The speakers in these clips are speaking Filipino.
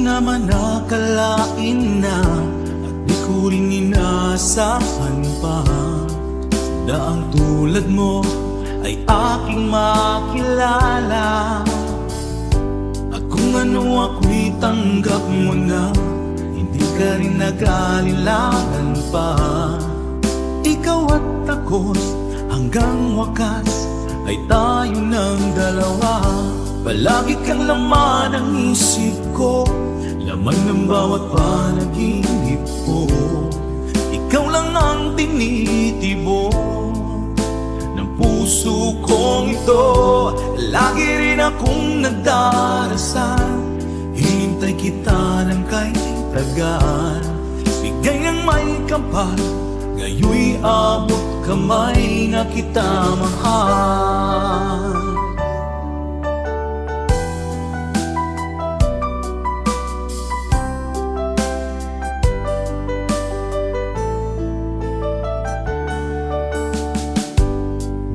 naman akalain na at di ko rin inaasahan pa na ang tulad mo ay aking makilala. At kung ano ako'y tanggap mo na, hindi ka rin nag-alilangan pa. Ikaw at ako'y hanggang wakas ay tayo ng dalawa. Palagi kang laman ng isip ko, laman ng bawat panaginip ko. Ikaw lang ang tinitibok ng puso kong ito. Lagi rin akong nagdarasal, hinintay kita ng kay tagal. Bigay ng may kapal, ngayoy abot kamay na kita mahal.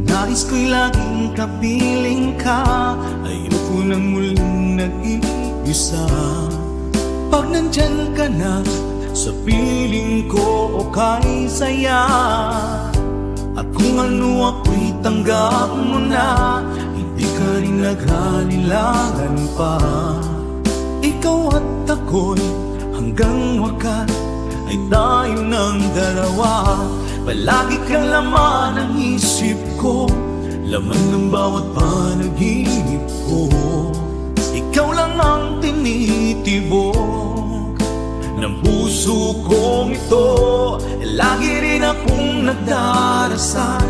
Nais ko'y laging kapiling ka, ayoko nang muling nag-iisa. Pag nandyan ka na, sa piling ko okay saya. At kung ano ako'y tanggap mo na, hindi ka rin naghalilangan pa. Ikaw at ako'y hanggang wakas ay tayo ng dalawa. Palagi kang laman ng isip ko, laman ng bawat panaginip ko. Ikaw lang ang tinitibok ng puso kong ito. Lagi rin akong nagdarasal,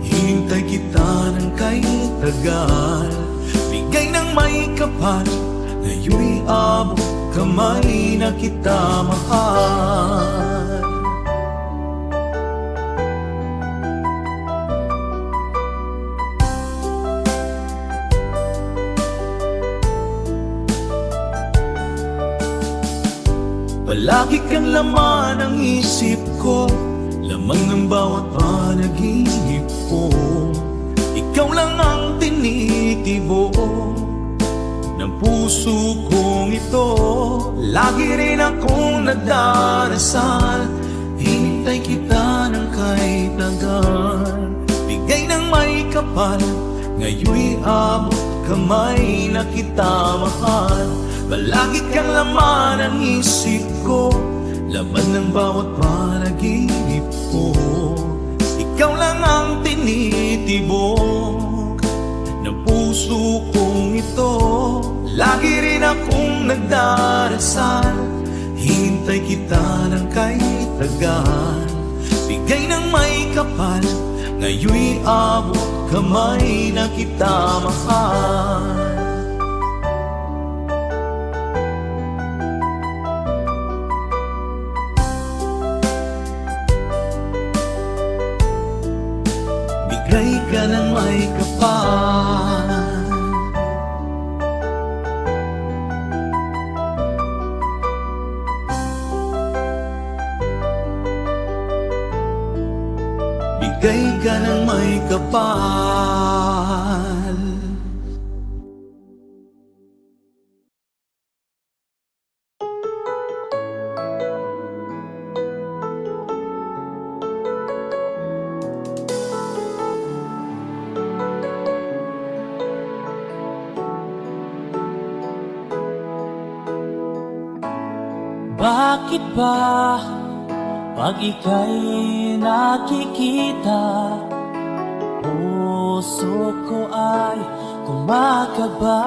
hinintay kita ng kay tagal. Bigay ng may kapal, ngayoy abot kamay na kita mahal. Palagi kang laman ng isip ko, laman ng bawat panaginip ko. Ikaw lang ang tinitibok ng puso kong ito. Lagi rin akong nagdarasal, hinintay kita ng kay tagal. Bigay ng may kapal, ngayoy abot kamay na kita mahal. Palagi kang laman ng isip ko, laman ng bawat panaginip ko. Ikaw lang ang tinitibok ng puso kong ito. Lagi rin akong nagdarasal, hintay kita ng kay tagal. Bigay ng may kapal, ngayoy abot kamay na kita mahal. Bigay ka ng may kapal, bigay ka ng may kapal. Bakit ba pag ika'y nakikita, puso ko ay kumakaba?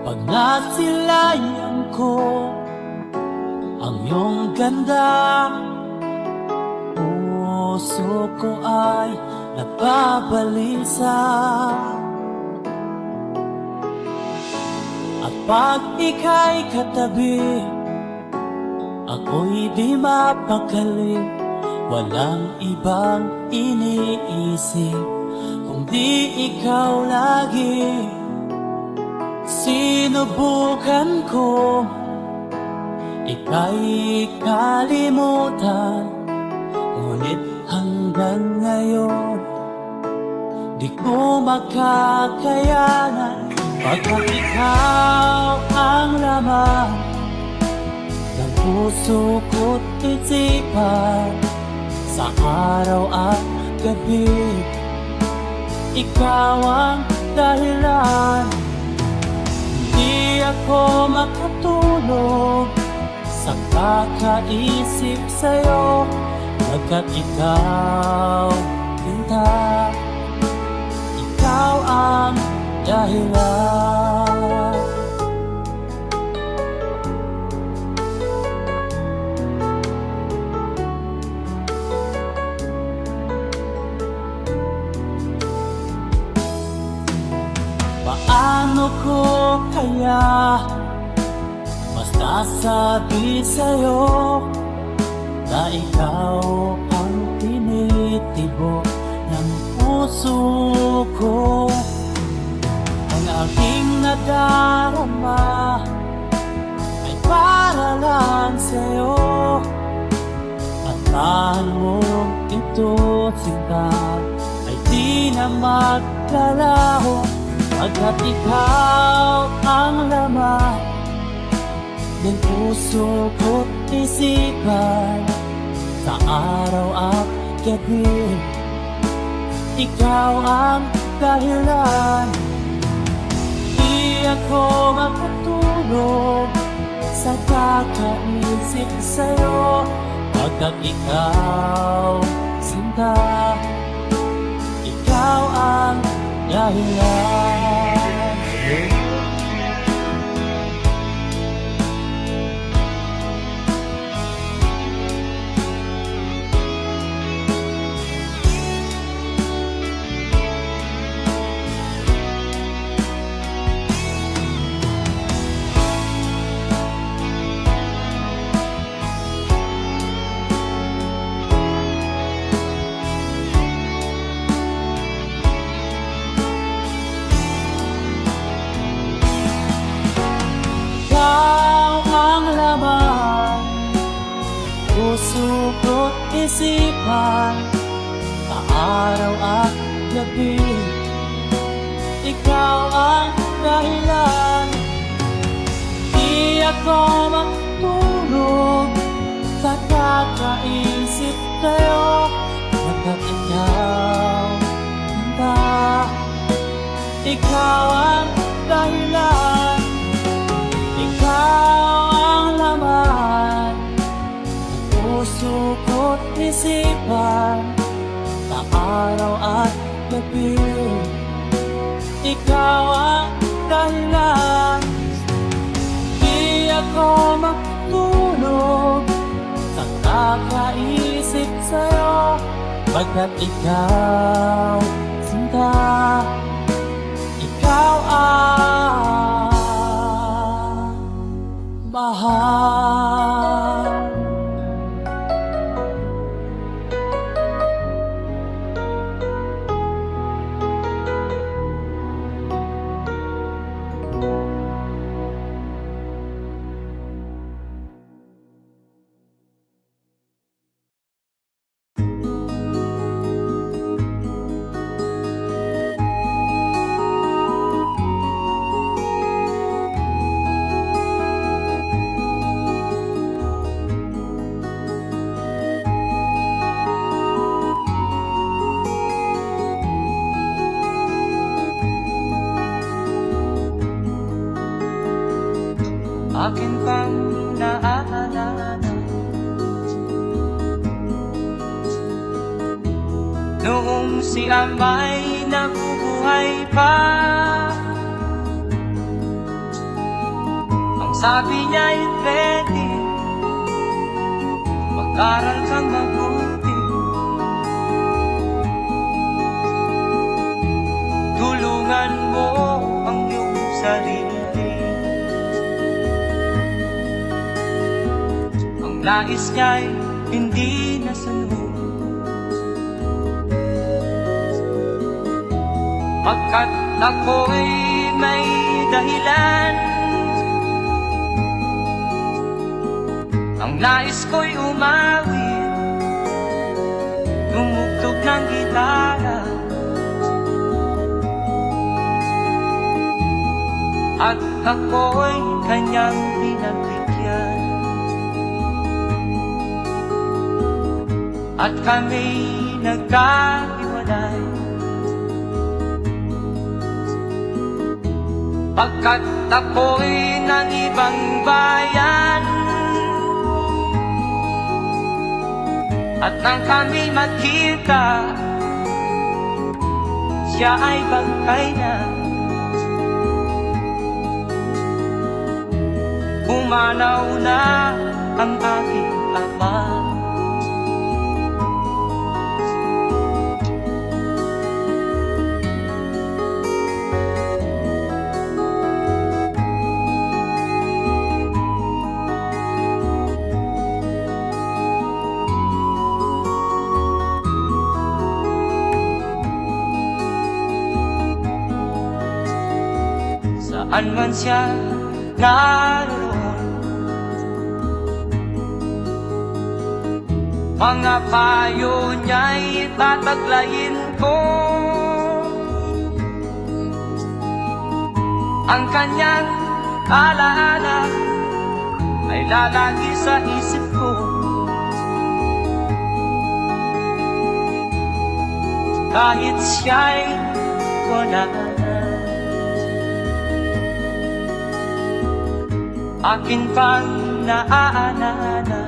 Pag nasilayan ko ang iyong ganda, puso ko ay nababalisa. At pag ika'y katabi, ako'y di mapakali. Walang ibang iniisip kundi ikaw lagi. Sinubukan ko ika'y kalimutan, ngunit hanggang ngayon di ko makakayanan. Pagkat ikaw ang laman ng puso ko't isipan, sa araw at gabi ikaw ang dahilan. Hindi ako makatulog sa kakaisip sa'yo, pagkat ikaw, Linda, ikaw ang dahilan. Paano ko kaya masasabi sa'yo na ikaw ang tinitibok ng puso ko? Ang aking nadarama ay para lang sa'yo, at tahan mo ito, sinta, ay di na maglalaho. Pagkat ikaw ang laman ng puso ko't isipan, sa araw at gabi ikaw ang dahilan. Di ako makatulog sa kakaisip sa'yo, pagkat ikaw, sinta, ikaw ang dahilan. Puso ko't isipan, sa araw at gabi ikaw ang dahilan. Di ako matulog sa kakaisip sa'yo, pagkat ikaw, Linda, ikaw ang dahilan. Ikaw ang laman puso ko't isipan, sa araw at gabi ikaw ang dahilan. Di ako matulog sa kakaisip sa'yo, pagkat ikaw, sinta, ikaw ang mahal. Akin pang naaalala noong si Amay nabubuhay pa, ang sabi niya'y pwede mag-aral kang mabuti, tulungan mo ang iyong sarili. Nais niya'y hindi nasunod, pagkat ako'y may dahilan. Ang nais ko'y umawit, tumugtog ng gitara, at ako'y kanyang pinagbigyan. At kami nagkahiwalay, pagkat ako'y ng ibang bayan. At nang kami magkita, siya ay bangkay na. Pumanaw na ang aking ama. Saan man siya naroon, mga payo niya'y tataglayin ko. Ang kanyang alaala ay lalagi sa isip ko. Kahit siya'y wala na, akin pang naaalala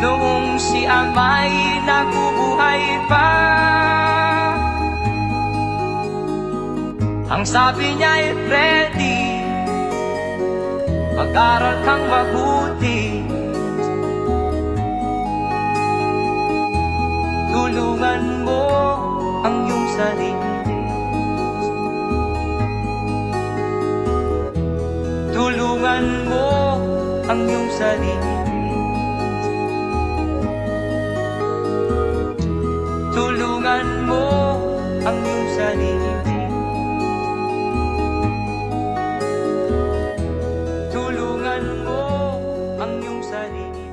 noong si ama'y nabubuhay pa. Ang sabi niya'y Freddy, mag-aral kang mabuti, tulungan mo ang iyong sarili. Tulungan mo ang iyong sarili. Tulungan mo ang iyong sarili. Tulungan mo ang iyong sarili.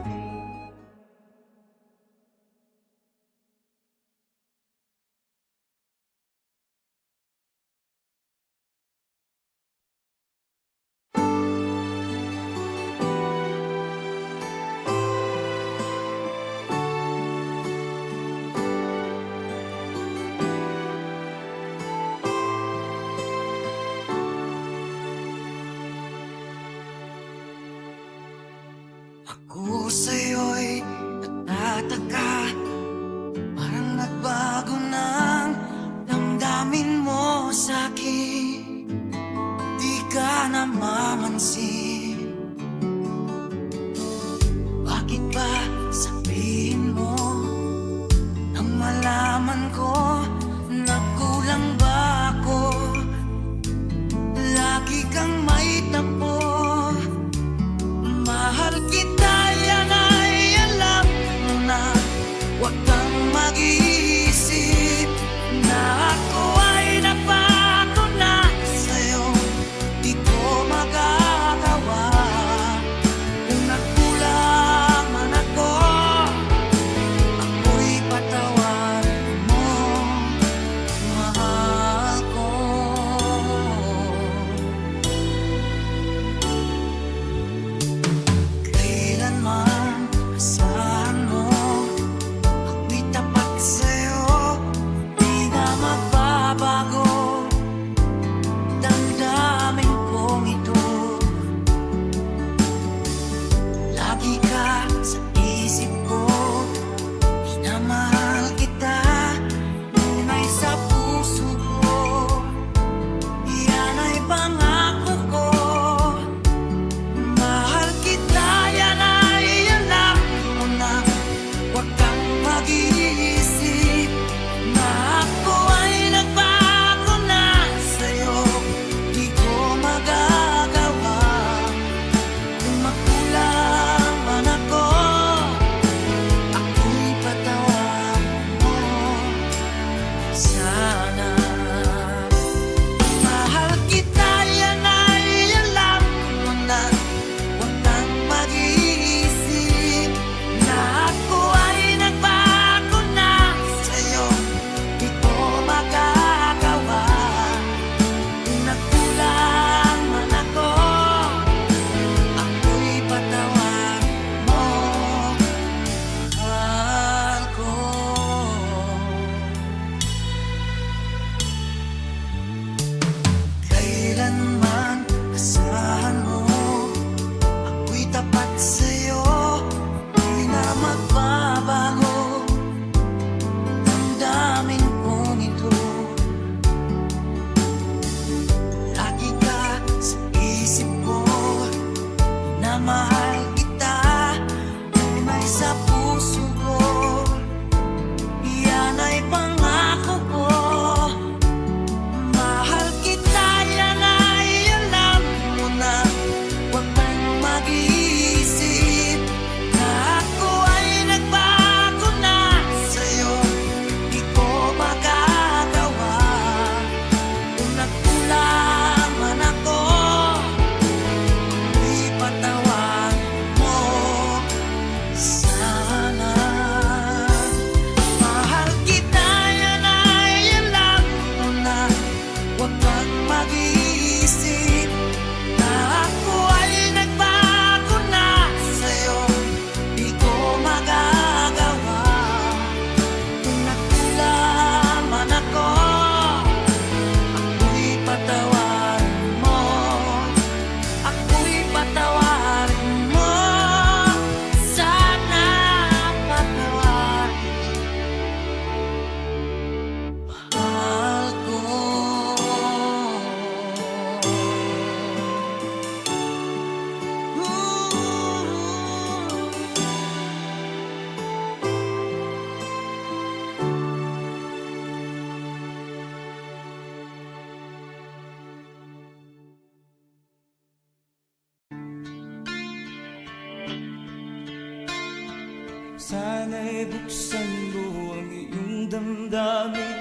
Sana'y buksan mo ang iyong damdamin,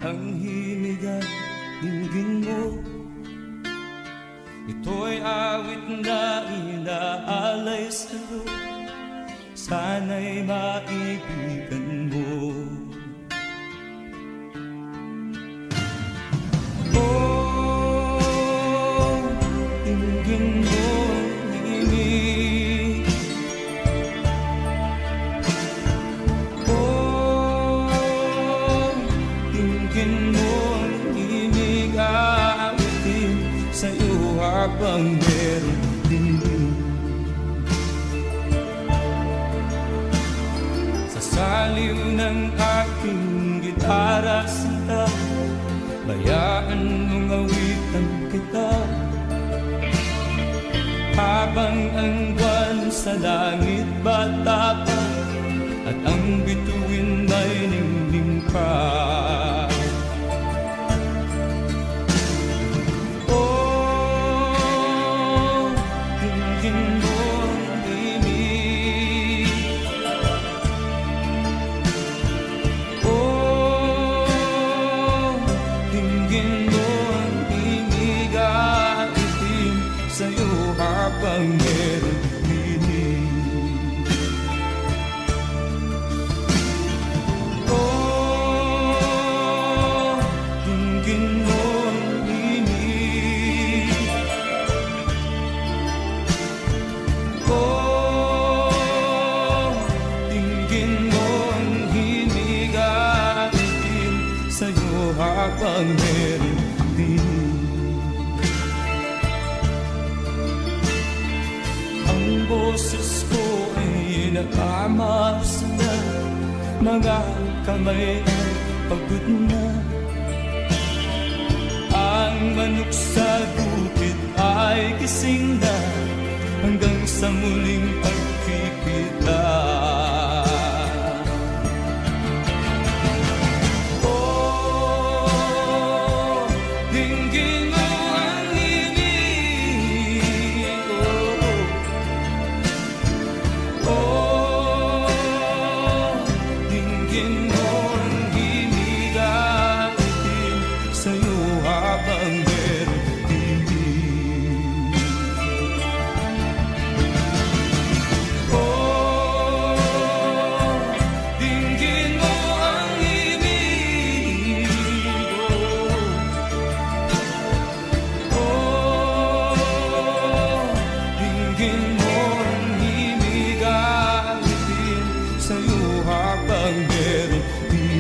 ang himig at dinggin mo. Ito'y awit na inaalay sa'yo, sana'y maibigan mo. Oh, dinggin mo ang himig. Oh, dinggin mo ang himig, aawitin sa'yo habang meron din. Sa saliw ng aking gitara sinta, bayaan mong awitan kita, habang ang buwan sa langit bata pa, at ang bituin ay ningning pa. Habang meron dinig. Oh, dinggin mo ang himig. Oh, dinggin mo ang himig, aawitin sa'yo habang meron dinig. Ang boses ko ay nakamaas na, mga kamay ay pagod na. Ang manok sa bukid ay gising na, hanggang sa muling pagkikita. Oh, dinggin mo ang himig. Oh, dinggin mo ang himig, aawitin sa'yo habang meron dinig. Oh, dinggin mo ang himig. Oh, dinggin mo ang himig, aawitin sa'yo habang meron dinig.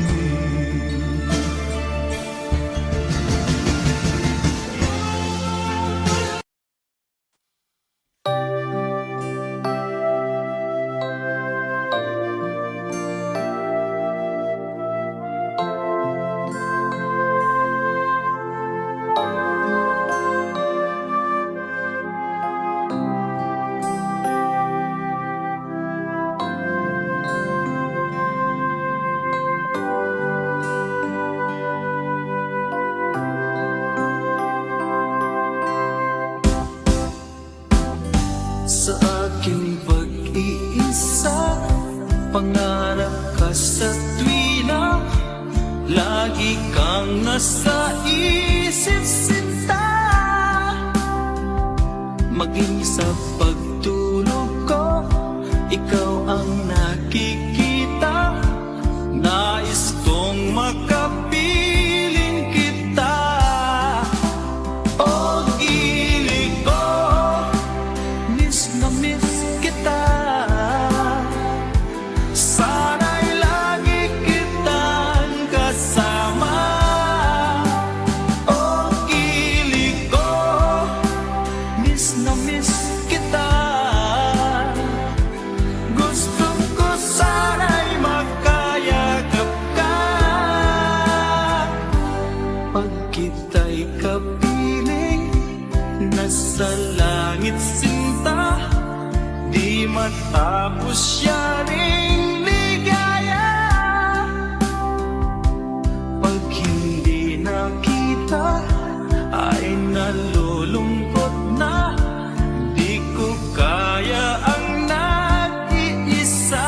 Sa aking pag-iisa, pangarap ka sa tuwina, lagi kang nasa isip sinta. Maging sa pagtulog ko, ikaw ang nakikita. Nais kong makapiling kita. O gilig ko, miss na miss kita. Sana'y lagi kitang kasama. O gilig ko, miss na miss kita. Gusto ko sana'y makayakap ka. Pag kita'y kapiling, nasa langit sinta, di matapos yaring ligaya. Pag hindi nakita, ay nalulungkot na, di ko kaya ang nag-iisa.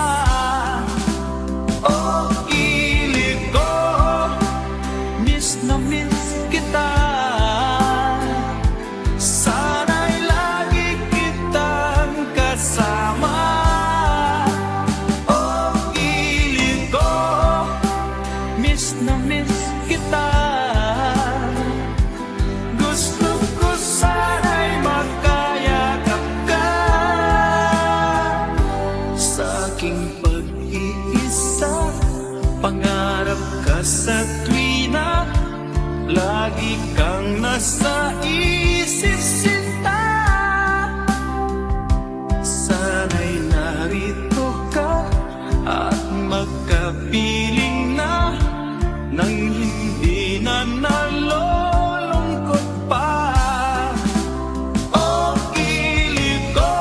na miss kita. Gusto ko sana'y makayakap ka sa aking pag-iisa. Pangarap ka sa tuwina, lagi kang nasa isip sinta. Sana'y narito ka at magkapiling na nang hindi na nalulungkot pa. Oh, kilig ko,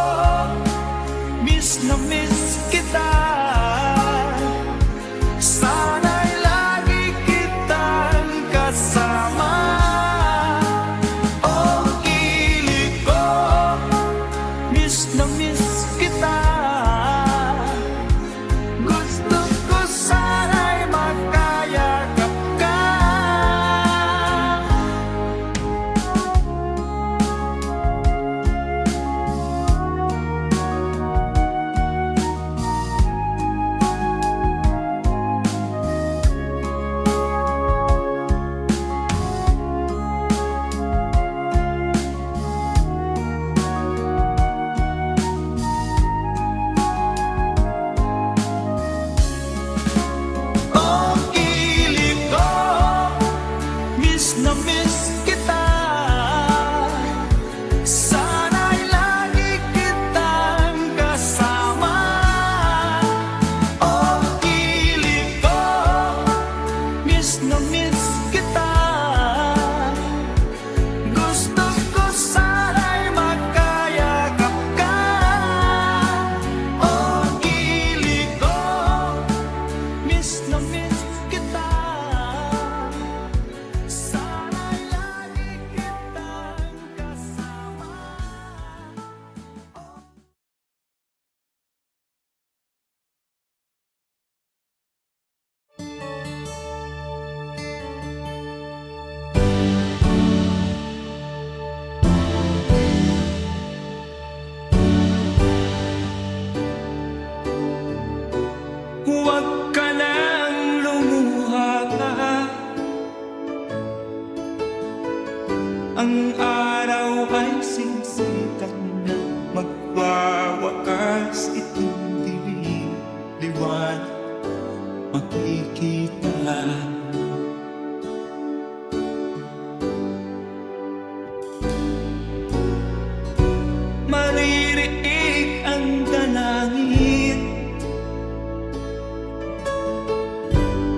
miss na miss kita. Sana'y lagi kitang kasama. Oh, kilig ko, miss na miss kita. Gusto ko sana'y makayakap ka. Oh, kilig ko, miss na miss kita. Sana'y lagi kitang kasama. Oh, kilig ko, miss na miss kita. Gusto ko sana'y makayakap ka. Oh, kilig ko, miss na miss kita. Sana'y lagi kitang kasama. Huwag ka nang lumuha. Ang araw ay sisikat na, magwawakas itong dilim. Liwanag makikita. Maririnig ang dalangin,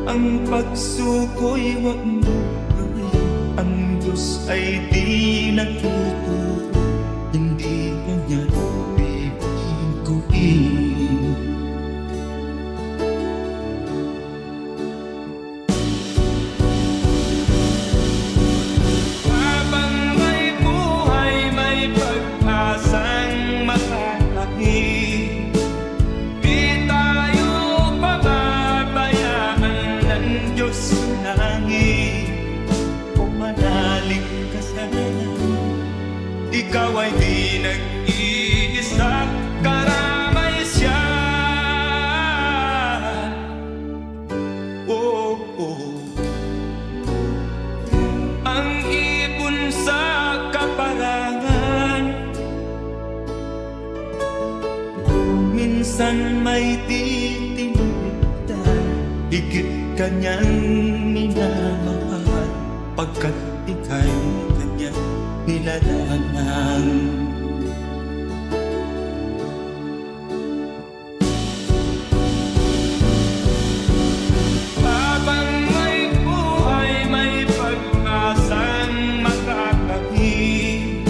ang pagsuko'y huwag mo gawin. Ang Diyos ay di nagtuturo, hindi mo niya bibiguin. Habang may buhay, may pag-asang makalaki. Di tayo pababayaan ng Diyos sa langit. Kung manalig ka sana, ikaw ay di nag-iisa, karamay siya. Oh, oh. Ang ibon sa kaparangan, minsan may titinitan. Higit kanyang minamahal, pagkat ika'y kanyang nilalangan. Habang may buhay, may pag-asang makakakit.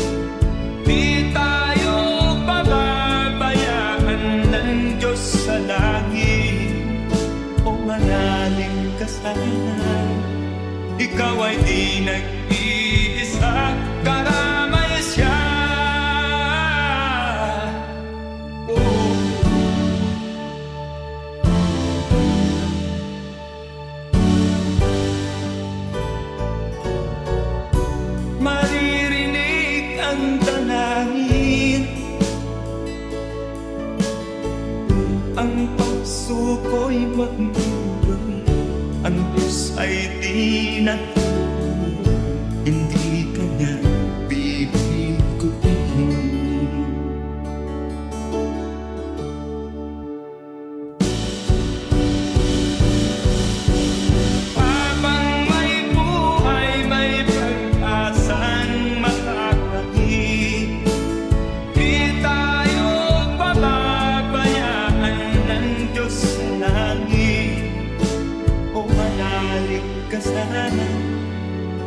Di tayo pababayaan ng Diyos sa langit. O manalig ka sana, ikaw ay di nag-iisa, karamay siya. Oh. Maririnig ang dalangin, ang pagsuko'y huwag mo gawin. Ang Diyos ay di na hindi ka na bibiguin. Habang may buhay, may pag-asang makakakit. Di tayo pababayaan ng Diyos sa langit. O manalig ka sana,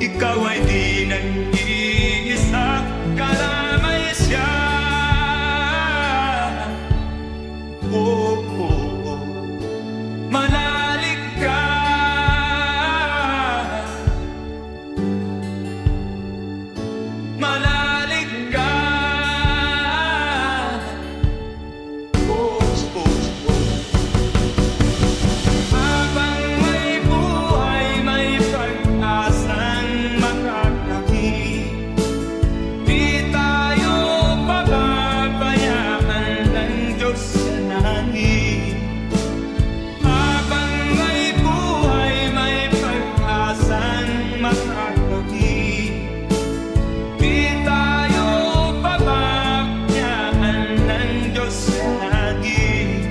ikaw ay di nag-iisa, kalamay siya. Oh, oh, oh. Manalig ka, manalig ka. Oh, oh, oh. Habang may buhay, may pag-asang makakamit. Di tayo pababayaan ng Diyos sa langit. Habang may buhay, may pag-asang makakamit. Di tayo pababayaan ng Diyos sa langit.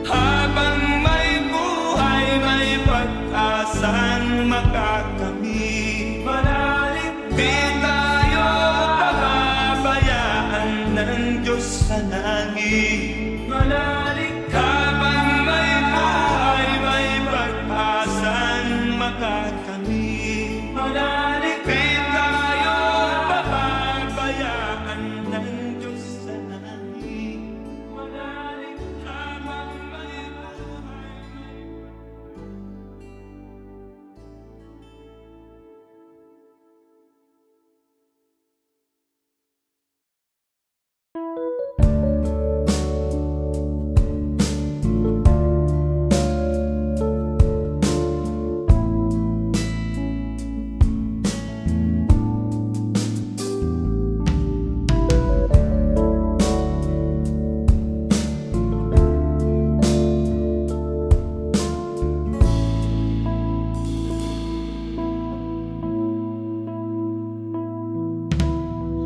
Habang may buhay, may pag-asang makakamit. Manalig di tayo pababayaan ng Diyos sa langit. Manalig habang may buhay, may pag-asang makakamit. Manalig di tayo pababayaan ng Diyos sa langit. Manalig habang may buhay,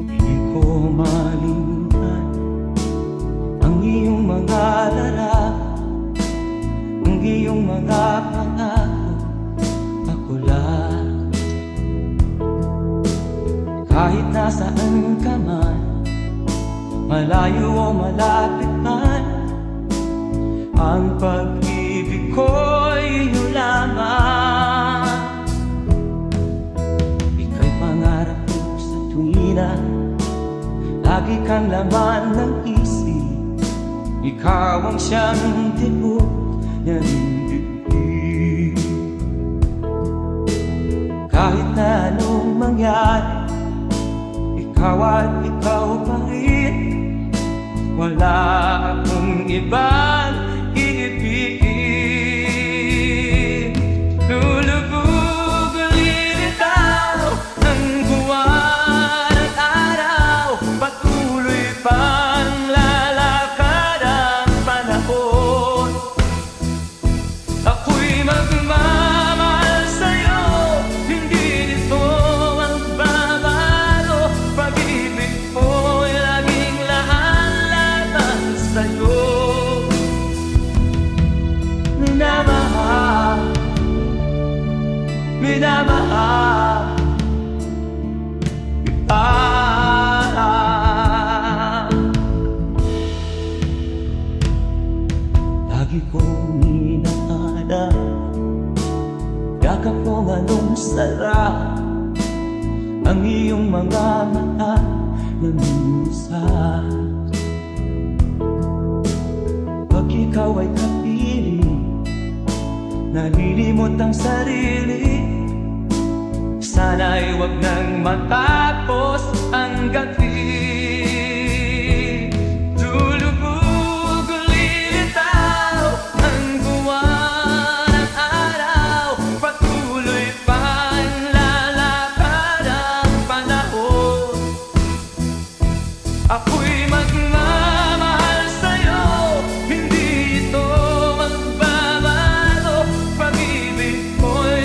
Hindi ko malimutan ang iyong mga larawan, ang iyong mga pangako, ako lang. Kahit nasaan ka man, malayo o malapit man, ang pag-ibig ko'y iyo lamang. Ika'y pangarap ko sa tuwina, lagi kang laman ng isip. Ikaw ang siyang tibok ng dibdib. Kahit na anong mangyari, ikaw at ikaw pa rin. Wala akong ibang iibigin. Lulubog lilitaw ang buwan at araw, patuloy pang lalakad ang panahon. Ako'y magmamahal sa'yo, hindi nito magbabago. Pag-ibig ko'y laging lahat-laban sa'yo. Minamahal, minamahal kita. Lagi kong inaala, yakap kong anong sarap, ang iyong mga mata na minsan. Pag ikaw ay kapiling, nalilimot ang sarili. Sana'y wag nang matapos ang gabi. Lulubog lilitaw ang buwan at araw, patuloy pang lalakad ang panahon. Ako'y magmamahal sa'yo, hindi ito magbabago. Pag-ibig ko'y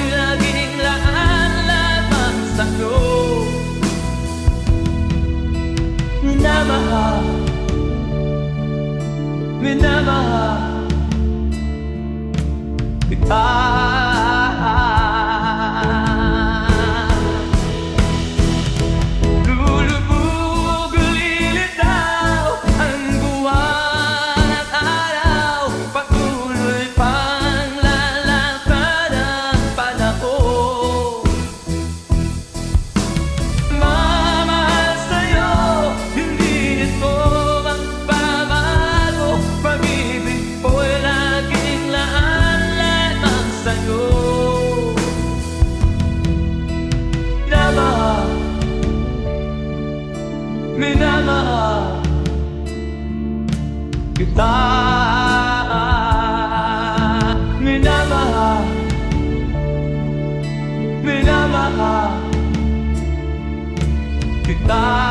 kita.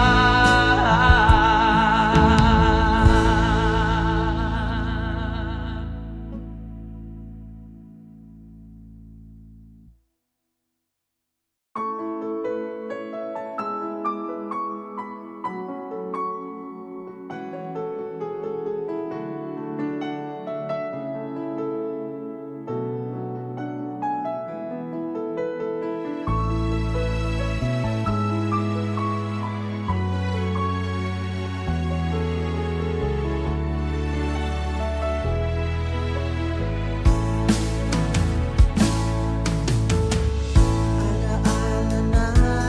Alaala na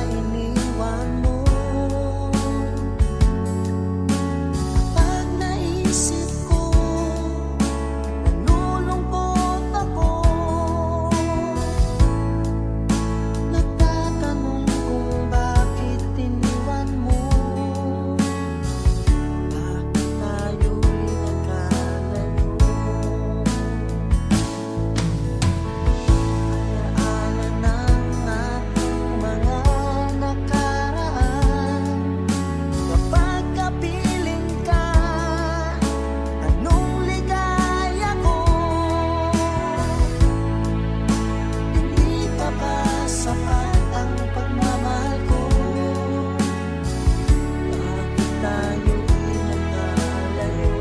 iniwan mo. Pag naisip ko, nalulungkot ako. Nagtatanong kung bakit iniwan mo. Bakit tayo'y nagkalayo? Alaala ng ating mga nakaraan. Kapag kapiling ka, anong ligaya ko? Hindi pa ba sapat ang pagmamahal ko? Bakit tayo'y nagkalayo?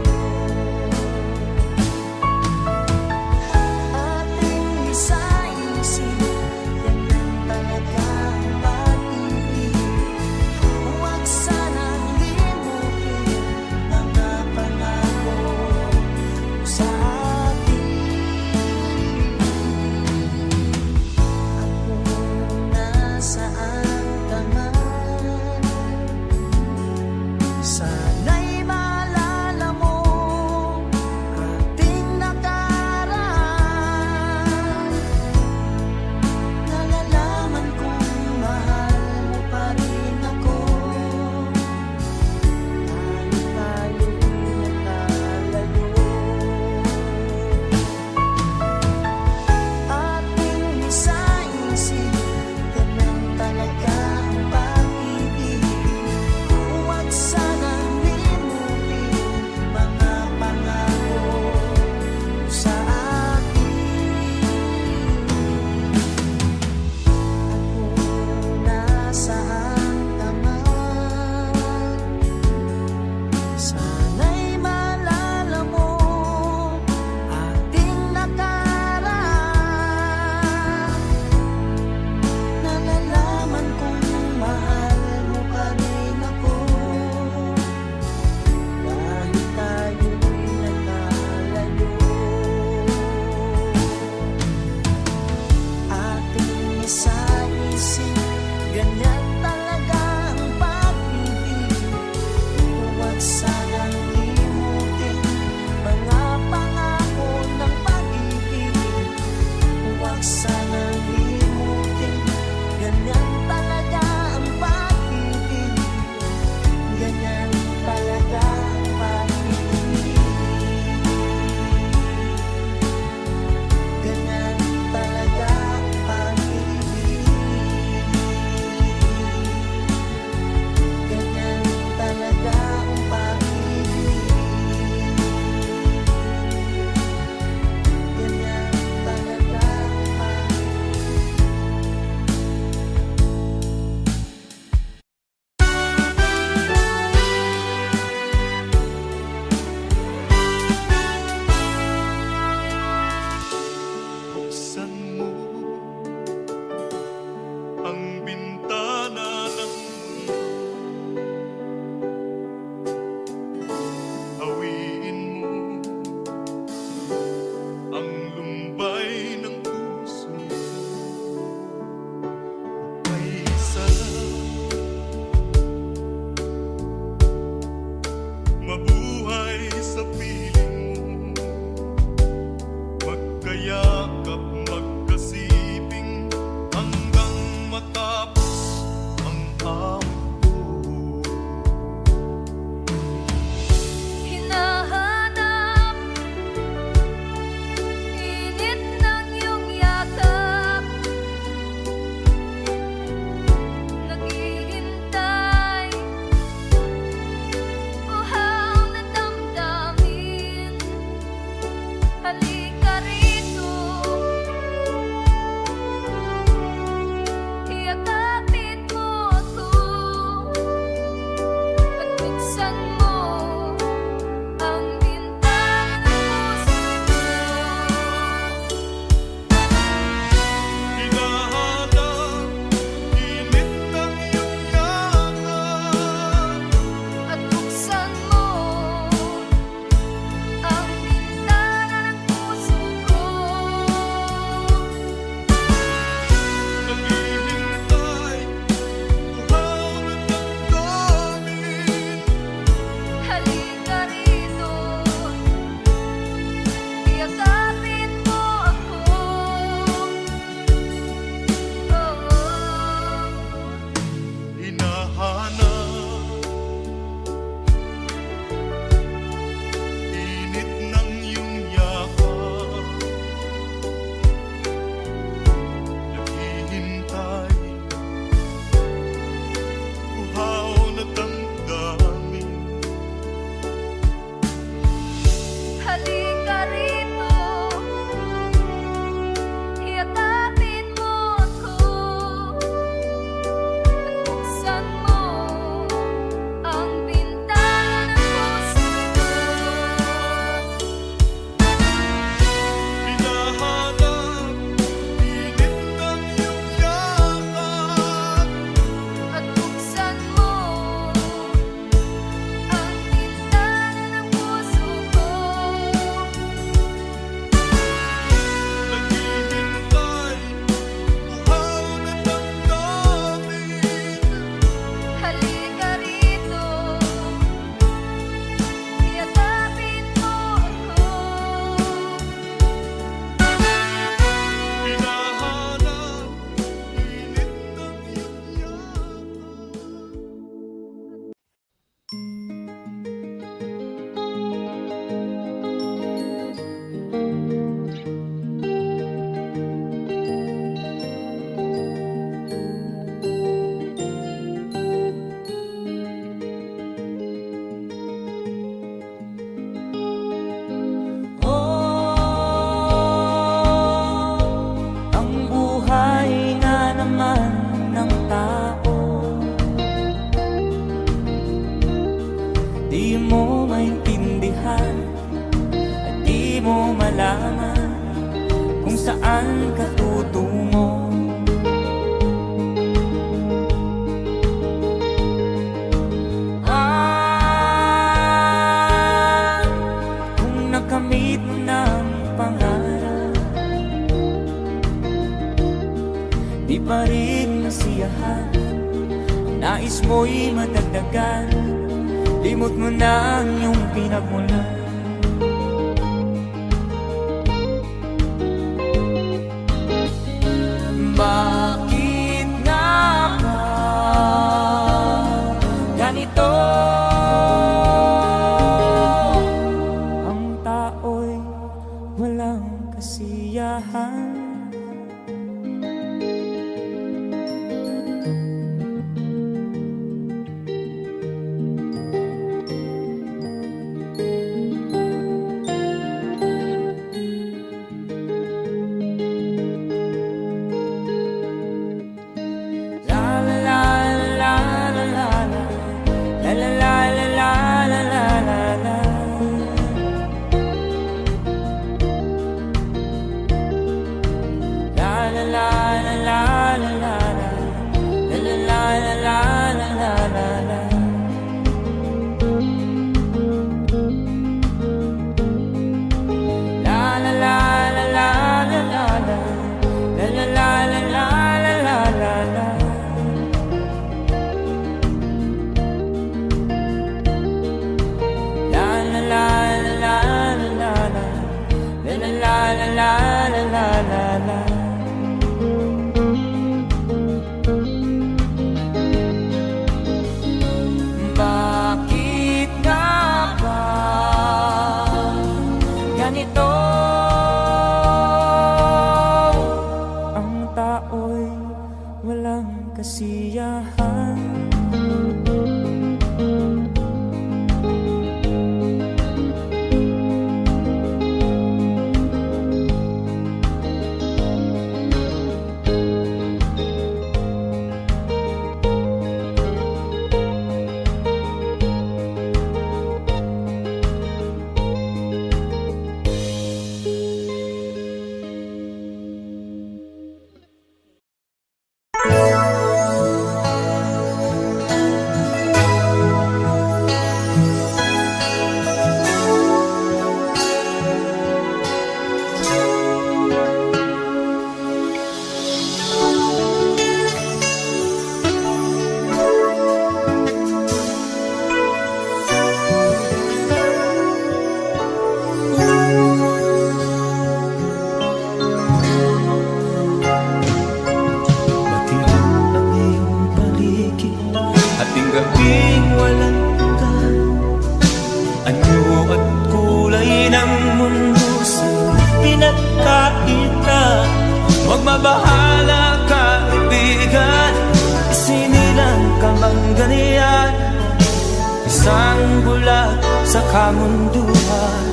Ating isa-isip, ganyan talaga ang pag-ibig. Huwag sanang limutin mga pangako mo sa akin. At kung nasaan ka man, sana'y maalala mo ating nakaraan. Nalalaman kong mahal mo pa rin ako. Kahit tayo'y nagkalayo. Ating isa-isip, ganyan talaga ang pag-ibig. Huwag sanang limutin mga pangako mo sa akin. At kung nasaan ka man, sana'y maalala mo ating nakaraan. Nalalaman kong mahal mo pa rin ako. Kahit tayo'y nagkalayo. Ating isa-isip, ganyan talaga ang pag-ibig. Huwag sanang limutin mga pangako ng pag-ibig. Huwag sanang limutin, ganyan talaga ang pag-ibig. Ganyan talaga ang pag-ibig. Ganyan talaga ang pag-ibig. maaaring masiyahan, nais mo'y madagdagan, limot mo na ang iyong pinagmulan. Bakit nga ba ganito? Ang tao'y walang kasiyahan. Bakit nga ba ganito? Ang tao'y walang kasiyahan. Gabing walang ka, anyo at kulay ng mundo sa pinagkakita. Huwag mabahala kaibigan, isinilang ka mang ganyan, isang bulag sa kamunduhan,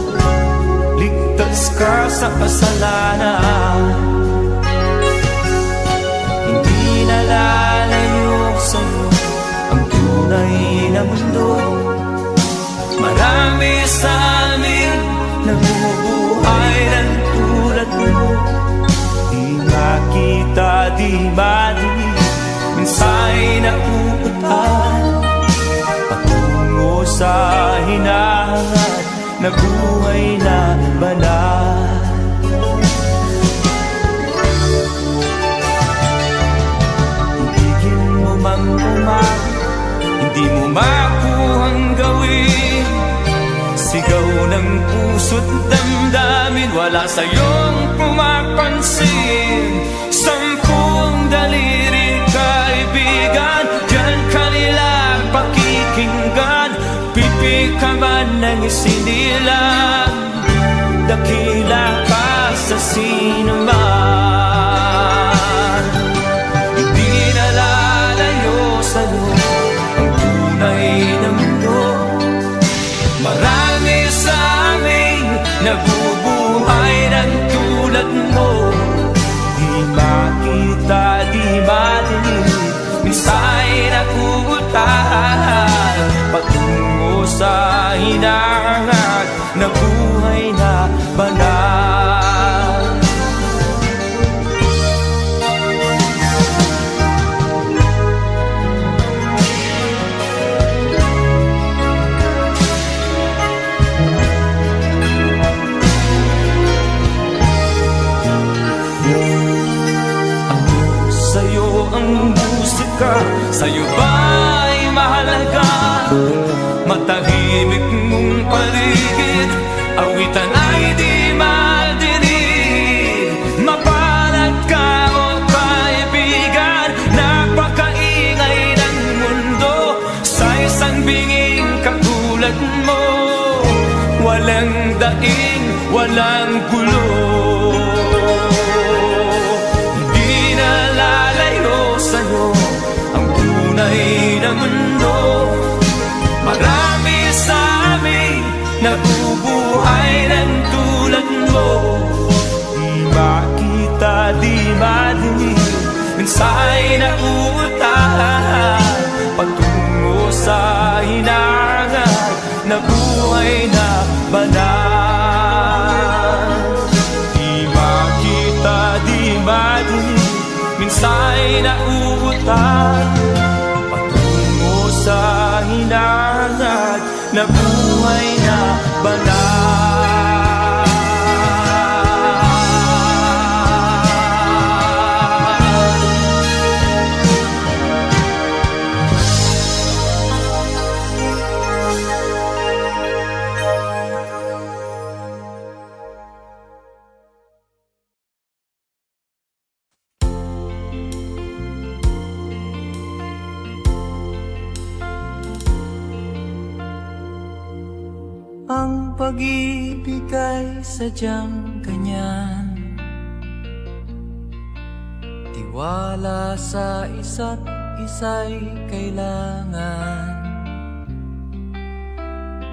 ligtas ka sa kasalanan. Hindi nalalayo sa'yo ang tunay na mundo. Marami sa amin namumuhay ng tulad mo. Di makita, di madinig, minsa'y napupuntahan patungo sa hinahangat na buhay na banal. Ibigin mo mang umagi, hindi mo makuhang gawin. Sigaw ng puso't damdamin, wala sa'yong pumapansin. Sampung daliri kaibigan, diyan kanila pakikinggan. Pipi ka man ng isinilang, dakila ka sa sinuman. Hindi nalalayo sa'yo ang tunay na mundo. Marami sa amin nabubuhay ng tulad mo. Di makita, di madinig, minsa'y nakuutahan patungo sa hinahangat na buhay na banal. Sa'yo ang musika, sa'yo ba'y mahalaga? Matahimik mong paligid, awitan ay di madinig. Mapalad ka o kaibigan, napakaingay ng mundo. Sa isang binging katulad mo, walang daing, walang gulo. Hindi na lalayo sa'yo ang tunay na mundo. Marami sa amin nabubuhay ng tulad mo. Di makita, di madinig, minsa'y nauutahan patungo sa hinangan na buhay na banal. Di makita, di madinig, minsa'y nauutahan patungo sa hinangan na buhay na banal. Ang pag-ibig ay sadyang ganyan, tiwala sa isa't isa'y kailangan.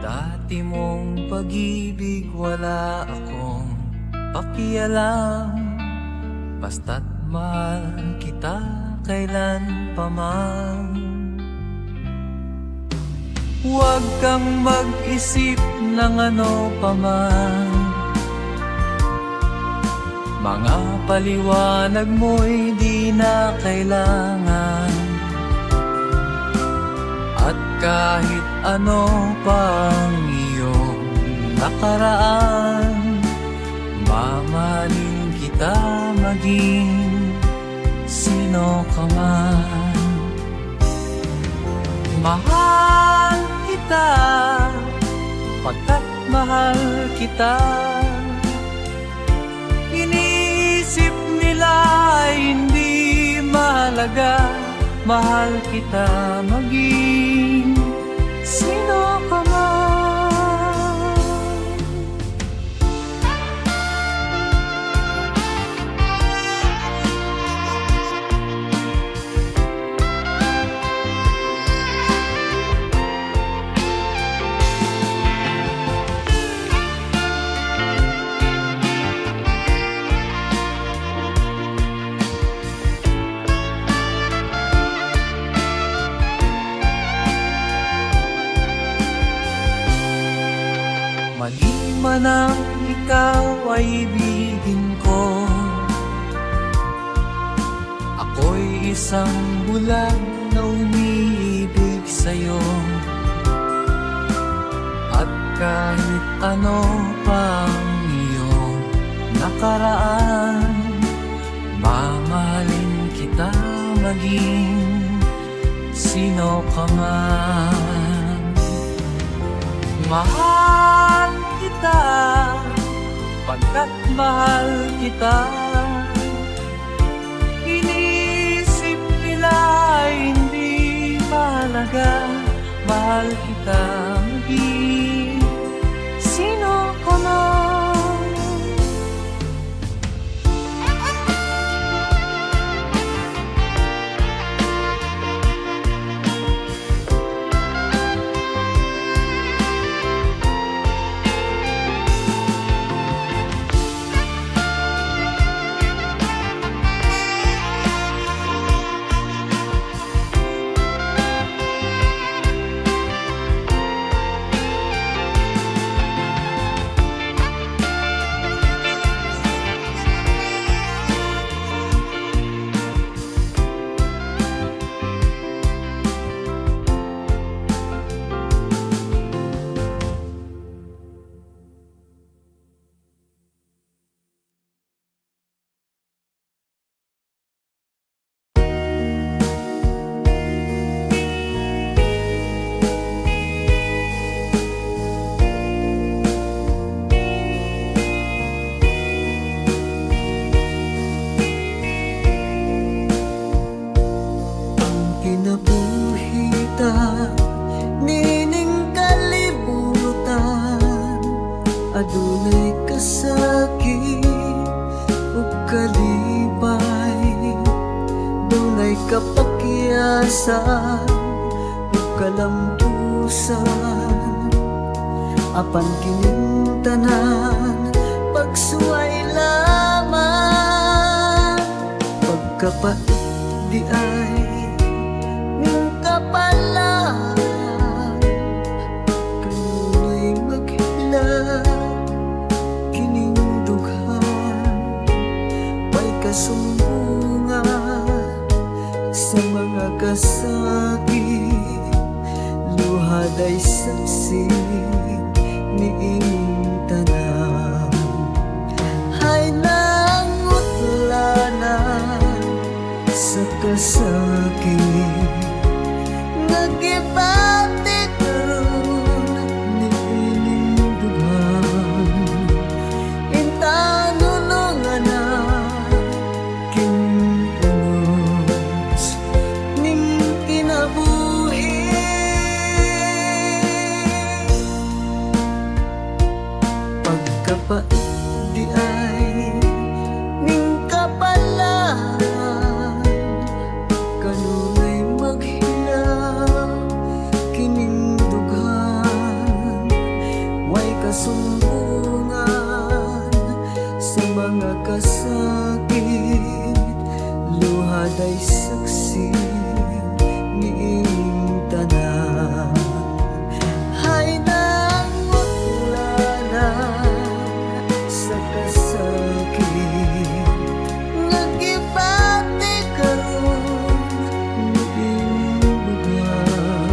Dati mong pag-ibig wala akong pakialam, basta't mahal kita kailan pa man. Huwag kang mag-isip ng ano pa man, mga paliwanag mo'y di na kailangan. At kahit ano pang iyong nakaraan, mamahalin kita maging sino ka man. Mahal kita, pagkat mahal kita. Iniisip nila hindi mahalaga, mahal kita maging sino ka man. Mali man ang ikaw ay ibigin ko, ako'y isang bulag na umiibig sa'yo. At kahit ano pang iyong nakaraan, mamahalin kita maging sino ka man. Mahal kita, pagkat mahal kita. Inisip nila hindi mahalaga, mahal kita maging sino ka man. may kapakyasan ug kalampusan, apan kining tanan pagsuway lamang. Pagkapait di ay ning kapalan, kanunay maghila kining dughan. May kasumbungan sa mga kasakit, luhad ay saksi niing tanan. Hay nangutlanan sa kasakit, nagibati karon niining dughan. Intanunungan na kinunos ning kinabuhi. Pagkapait di ay ning kapalan, kanunay maghila kining dughan. Way kasumbungan sa mga kasakit, luhad ay saksi niing tanan. Hay nangutlanan sa kasakit, nagibati karon niing dughan.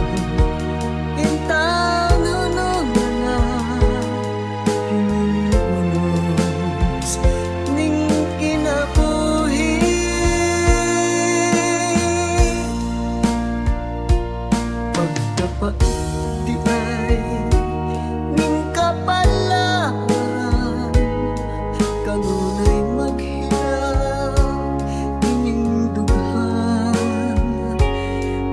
Intanunungan na kining unos ning kinabuhi. Pagkapait di ay ning kapalan, kanunay maghila kining dughan.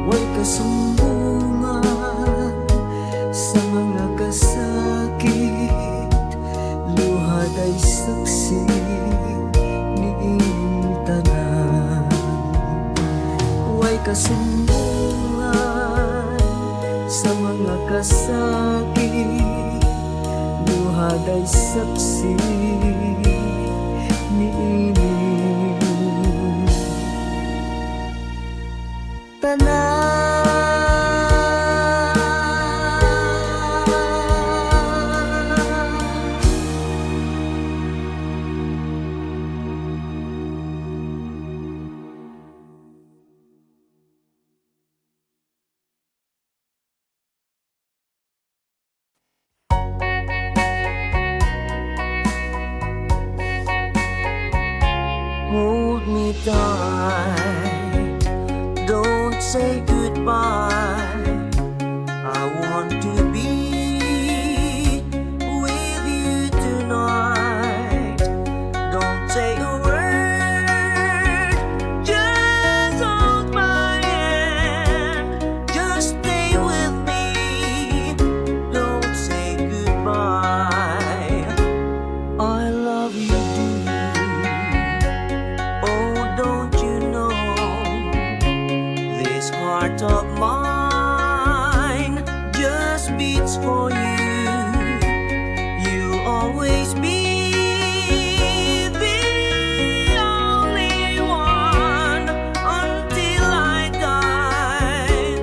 Way kasumbungan sa mga kasakit, luhad ay saksi niing tanan. Way kasumbungan sa mga kasakit, luhad ay saksi niing tanan. Hold me tight, don't say goodbye. I want to be with you tonight. Don't say a word, just hold my hand. Just stay with me, don't say goodbye. I love you, oh, don't you know, this heart of mine just beats for you. You'll always be the only one until I die.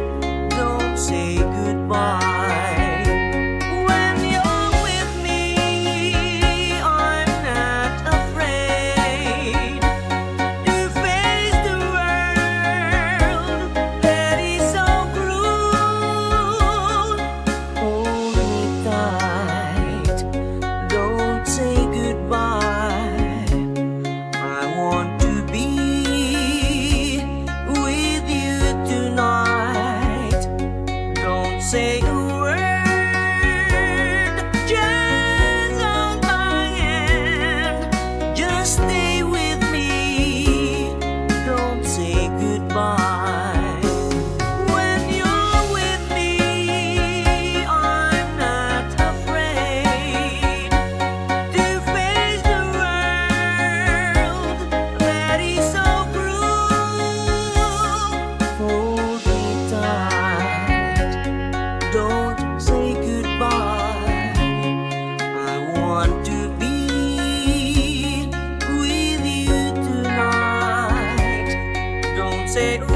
Don't say goodbye. When you're with me, I'm not afraid to face the world that is so cruel. Hold me tight, don't say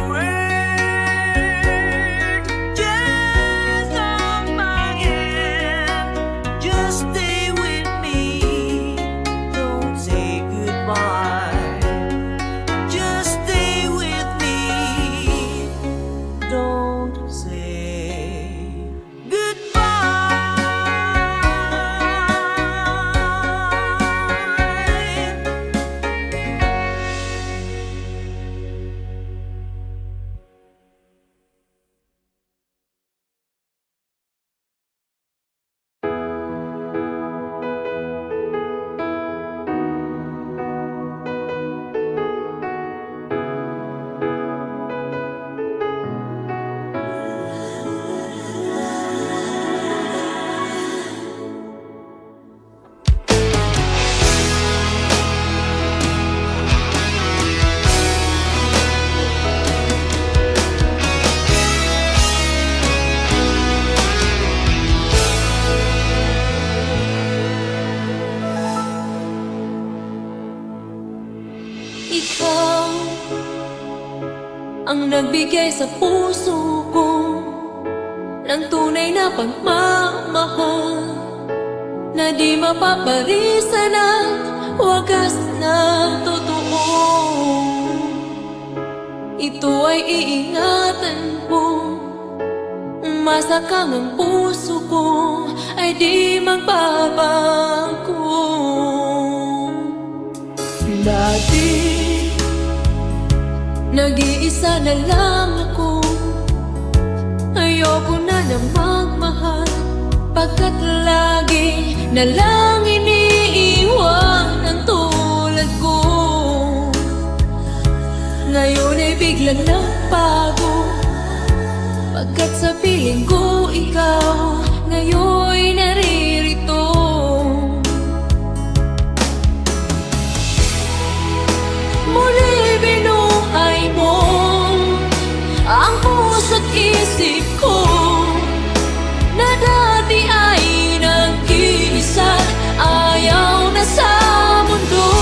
away. Just hold my hand, just stay with me. Don't say goodbye. Just stay with me. Don't say goodbye. Ikaw ang nagbigay sa puso ko ng tunay na pagmamahal na di mapaparisan at wagas na totoo. Ito ay iingatan ko, masakang ang puso ko ay di magbabago. Dati nag-iisa na lang ako, ayoko na na magmahal, pagkat lagi na lang iniiwan ang tulad ko. Ngayon ay biglang nagbago, pagkat sa piling ko ikaw ngayon'y naririto. Muli binuhay mo ang puso't isip ko na dati ay nag-iisa, ayaw na sa mundo.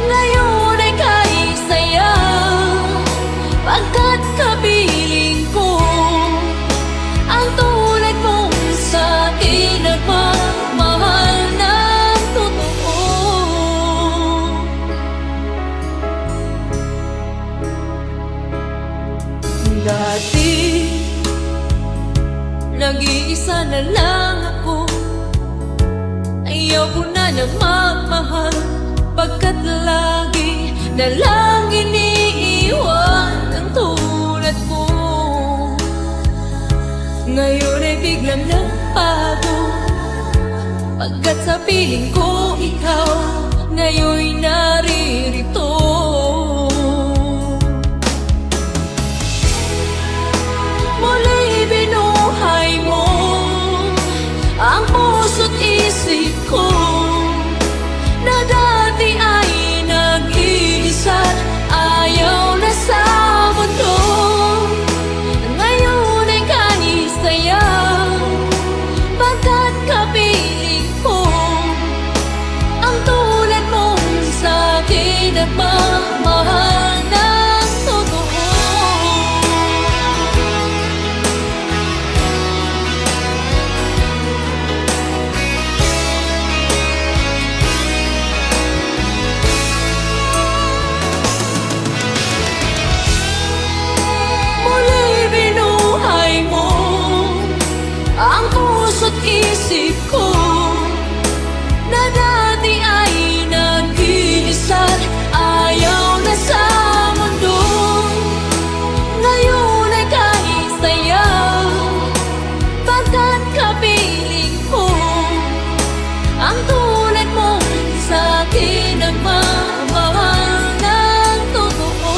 Ngayon ay kahit saya, pagkat kapiling ko ang tulad mong sa'kin nagmamahal ng totoo. Dati nag-iisa na lang ako, ayaw ko na na magmahal, pagkat lagi na lang iniiwan ang tulad ko. Ngayon ay biglang nagbago, pagkat sa piling ko ikaw ngayon'y naririto. Muli binuhay mo ang puso't isip ko na dati ay nag-iisa, ayaw na sa mundo. Ngayon ay kahit saya, pagkat kapiling ko ang tulad mong sa'kin nagmamahal ng totoo. Muli binuhay mo ang puso't isip ko na dati ay nag-iisa, ayaw na sa mundo. Ngayon ay kahit saya, pagkat kapiling ko ang tulad mong sa'kin nagmamahal ng totoo.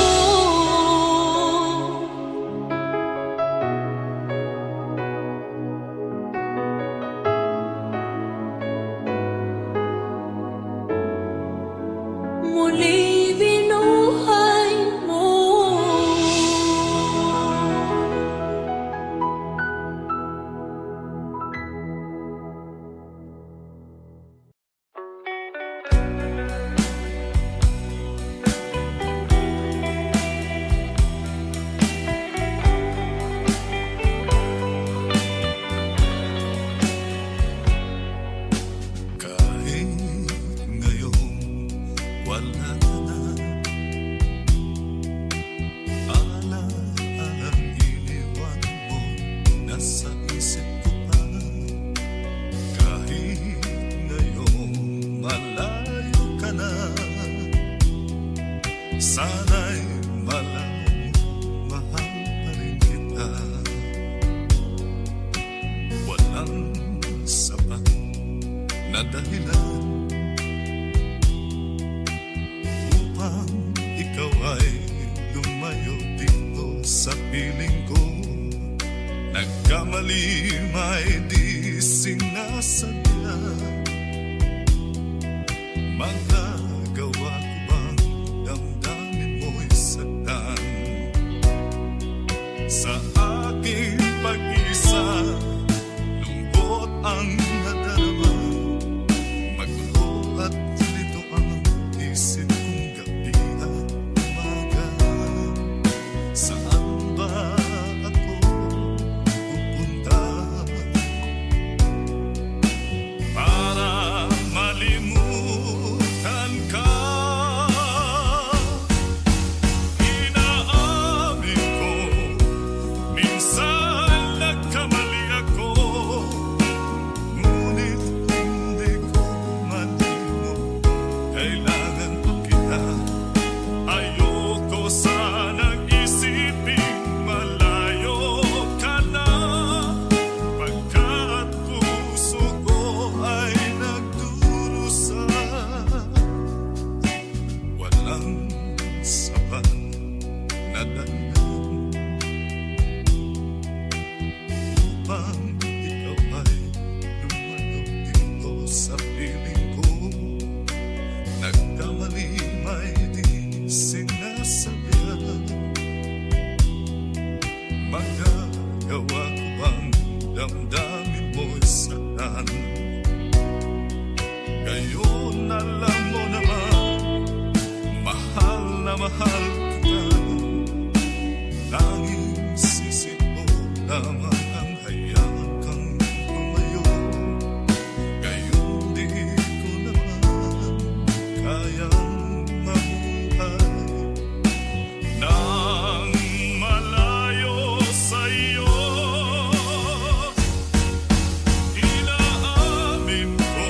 dito sa piling ko. Nagkamali may di sinasadya. Magagawa ko bang damdamin mo'y saktan? Sa aking pag-isa, lungkot ang nadarama. Magulo at lito ang isip kong gabi at umaga. Saan ba ako pupunta? Para malimutan ka. Inaamin ko, minsan nagkamali ako. Ngunit hindi ko malimot, kailangan pa kita. Ayoko sanang isiping malayo ka na, pagkat puso ko ay nagdurusa. Walang sapat na dahilan upang ikaw ay lumalaw dito sa piling ko. Nagkamali may di sinasabihan. Magagawa ko bang damdamin mo'y saktan? Ngayon alam mo naman, mahal na mahal kita. Tanging sisi mo lamang ang hayaan kang lumayo. Ngayon di ko naman kayang mabuhay nang malayo sa'yo. Inaamin ko,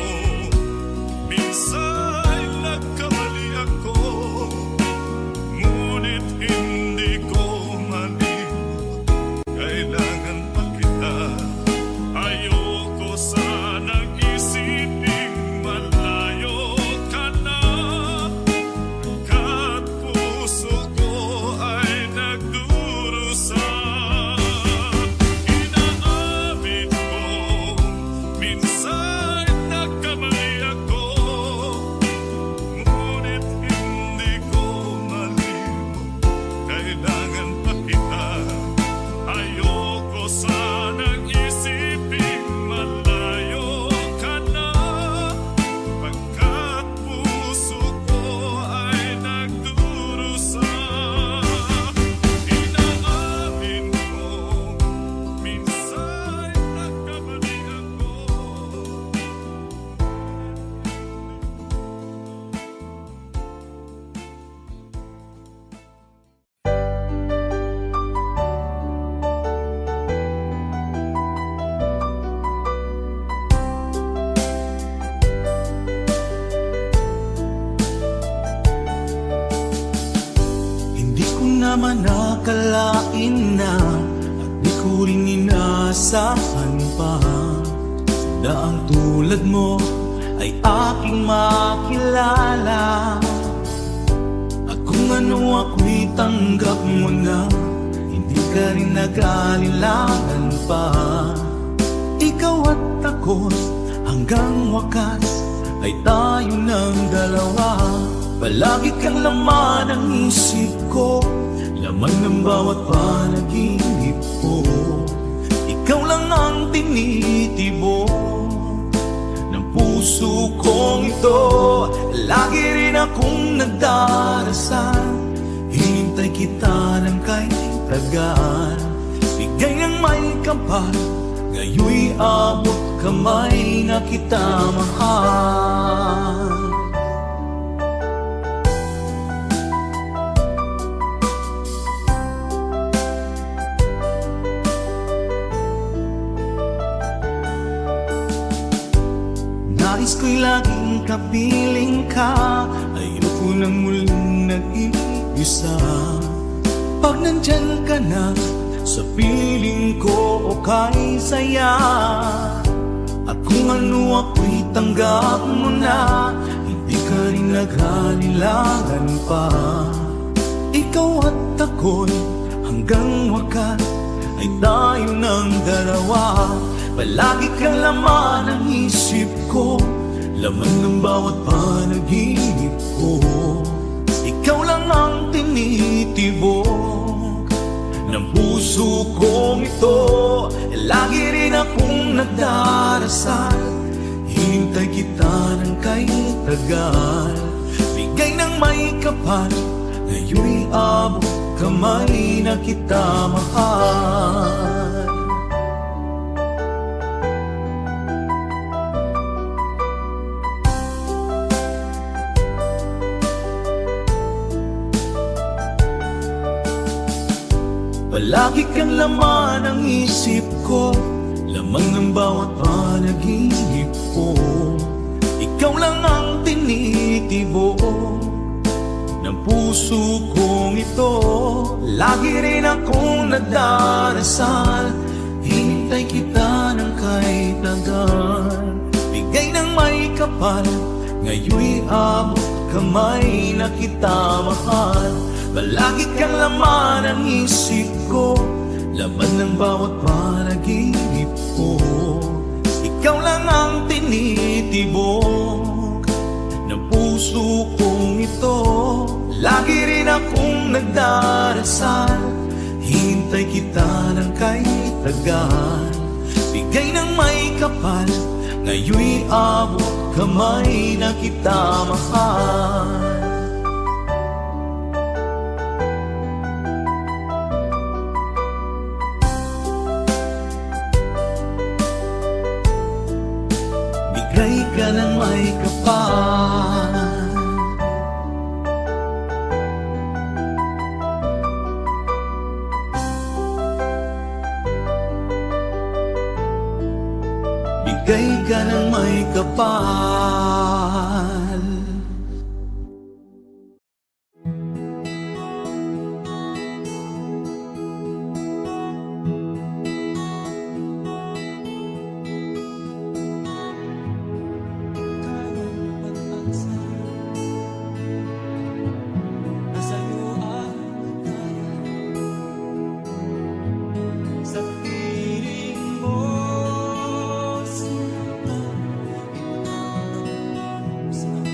minsan nagkamali ako. Ngunit hindi ko malimot, kailangan pa kita. Ayoko sanang isiping malayo ka na, pagkat puso ko ay nagdurusa. Inaamin ko, minsan nagkamali ako. Ngunit hindi ko malimot, kailangan pa kita. Ayoko sanang isiping malayo ka na, pagkat puso ko ay nagdurusa. Inaamin ko, minsan nagkamali ako. Hindi ko naman nakalain na at di ko rin inaasahan pa daang tulad mo ay aking makilala. At kung ano ako'y tanggap mo na, hindi ka rin nag-alinlangan pa. Ikaw at ako hanggang wakas ay tayo ng dalawa. Palagi kang laman ng isip ko, laman ng bawat panaginip ko. Ikaw lang ang tinitibo ng puso kong ito. Lagi rin akong nagdarasal, hinintay kita ng kay tagal. Bigay ng may kapal, ngayoy abot kamay na kita mahal. Nais ko'y laging kapiling ka, ayoko nang muling nag-iisa. Pag nandyan ka na, sa piling ko okay saya. At kung ano ako'y tanggap mo na, hindi ka rin naghalilangan pa. Ikaw at ako'y hanggang wakas ay tayo ng dalawa. Palagi kang laman ng isip ko, laman ng bawat panaginip ko. Ikaw lang ang tinitibok ng puso kong ito. Lagi rin akong nagdarasal, hintay kita ng kay tagal. Bigay ng may kapal, ngayon'y abot kamay na kita mahal. Palagi kang laman ng isip ko, lamang ng bawat panaginip ko. Ikaw lang ang tinitibok ng puso kong ito. Lagi rin akong nagdarasal, hintay kita ng kay tagal. Bigay ng may kapal, ngayon'y abot kamay na kita mahal. Palagi kang laman ng isip ko, laman ng bawat panaginip ko. Ikaw lang ang tinitibok ng puso kong ito. Lagi rin akong nagdarasal, hintay kita ng kay tagal. Bigay ng may kapal, ngayon'y abot kamay na kita mahal. Bigay ka ng may kapal, bigay ka ng may kapal. Sa piling mo, sinta, ikaw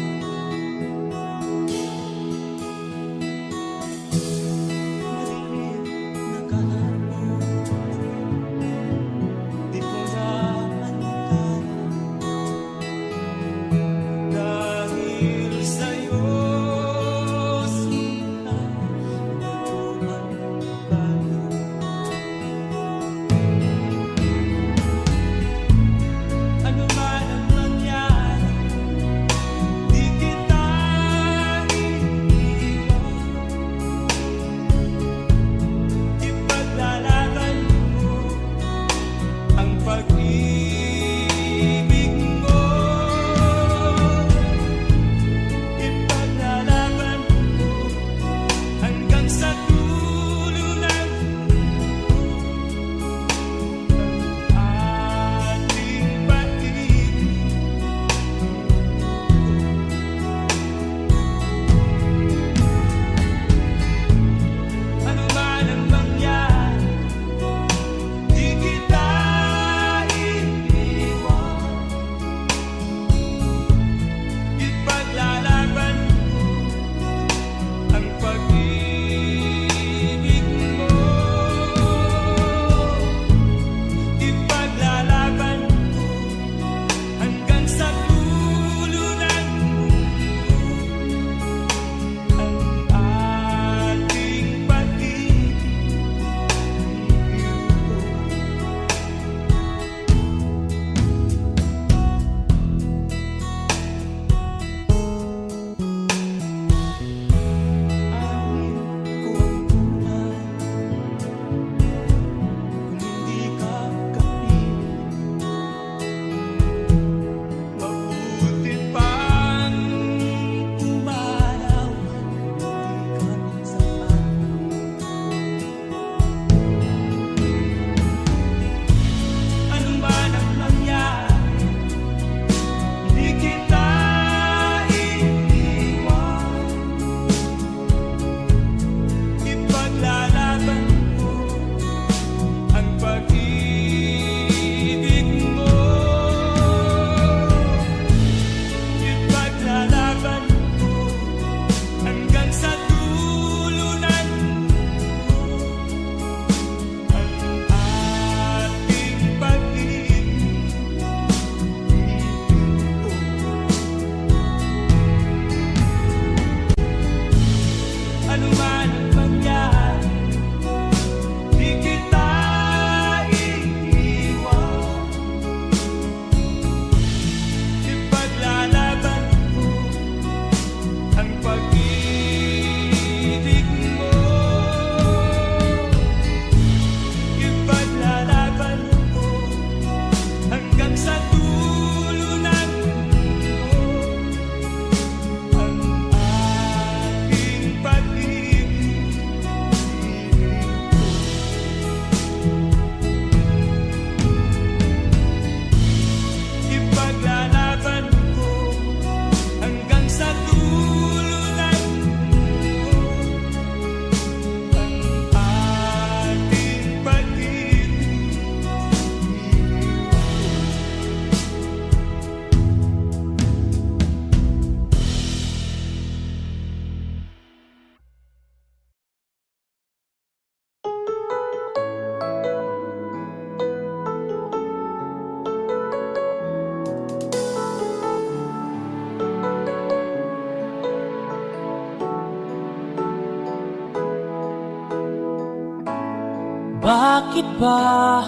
Bakit ba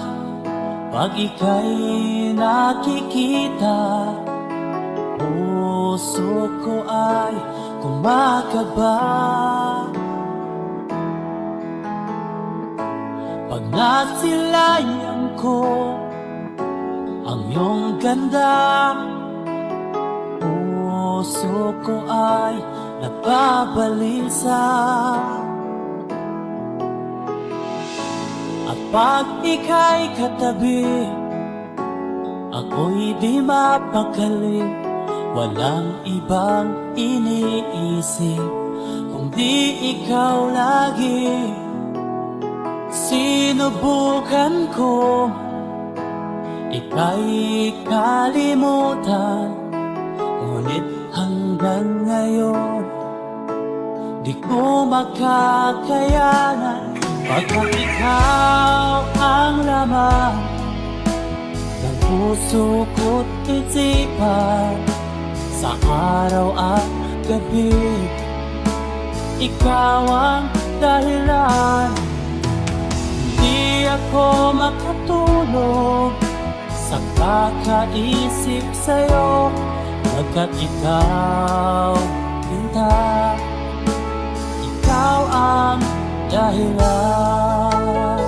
pag ika'y nakikita, puso ko ay kumakaba? Pag nasilayan ko ang iyong ganda, puso ko ay nababalisa. At pag ika'y katabi, ako'y di mapakali. Walang ibang iniisip kundi ikaw lagi. Sinubukan ko ika'y kalimutan, ngunit hanggang ngayon di ko makakayanan. Pagkat ikaw ang laman ng puso ko't isipan, sa araw at gabi ikaw ang dahilan. Hindi ako makatulog sa kakaisip sa'yo, pagkat ikaw, Linda, ikaw ang dahilan.